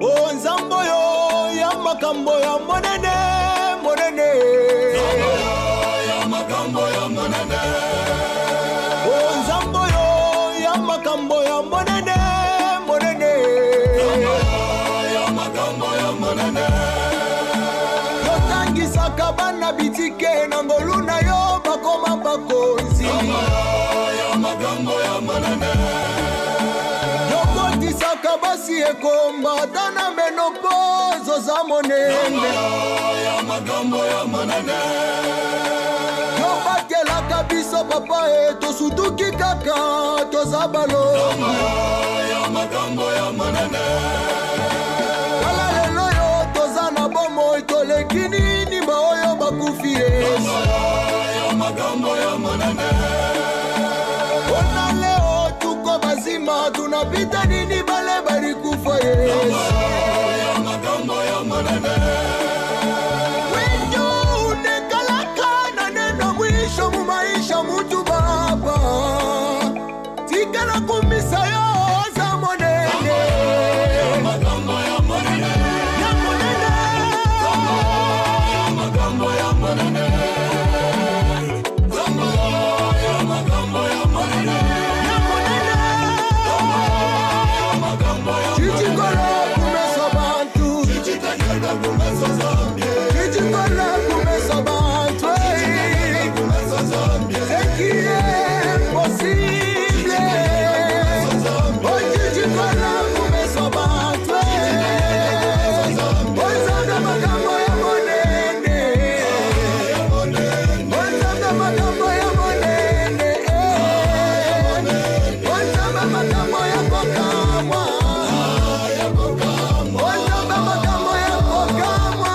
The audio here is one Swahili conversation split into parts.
Oh nzambo yo ya makambo ya monene monene. Nzambo yo ya makambo ya monene. Oh nzambo yo ya makambo ya monene monene. Nzambo yo ya makambo ya monene. Yotangisaka bana bitike na ngolu na yo bakoma bakonzi. Nzambo yo ya makambo ya monene. Yokotisaka basi ekomba tana menopozo za monene. Nzambo yo ya makambo ya monene. Yobakelaka biso papa tosutuki kaka toza balongi. Nzambo yo ya makambo ya monene. Kala lelo yo toza na bomo itoleki nini baoyo bakufi Yesu. Nzambo yo ya makambo ya monene. Ona leo tuko bazima tunapita nini bale bali kufa Yesu. Nzambo yo ya makambo ya monene. Wenyo unekalaka na neno mwisho mu maisha mutu baba. Tika na kumisa yo za monene. Ya makambo ya monene. Ya monene. Nzambo ya makambo ya monene. Nzambo ya makambo ya monene. Ya monene. Ya makambo ya monene. Chichikola kumesa bantu. Chichitakenda kumesa Zambia. Chichikola kumesa bantu. Kumesa Zambia. C'est qui est possible. Oh chichikola kumesa bantu. Oh zanga makambo ya monene. Ya monene. Oh zanga makambo ya monene. Oh zanga makambo ya kokamwa. Ya kokamwa. Oh zanga makambo ya kokamwa.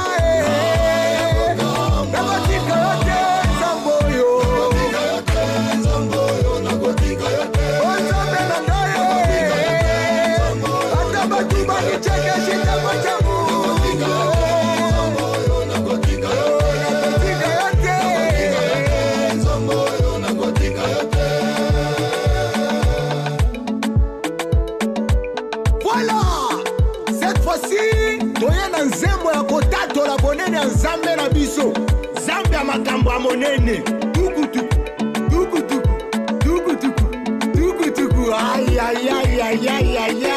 Nakotika yote nzambo yo. Nzambo yo nakotika yote. Oh nzambe na ngaye. Ata batu banicheke shitango cha Mungu. Nzambo yo nakotika yote. Nakotika yote. Nzambo yo nakotika yote. Voilà! Cette fois-ci, toye na nzembo ya kotatola bonene ya nzambe na biso. Nzambe ya makambo ya monene. Tukutuku, tukutuku, tukutuku, tukutuku. Aïe, aïe, aïe, aïe, aïe, aïe.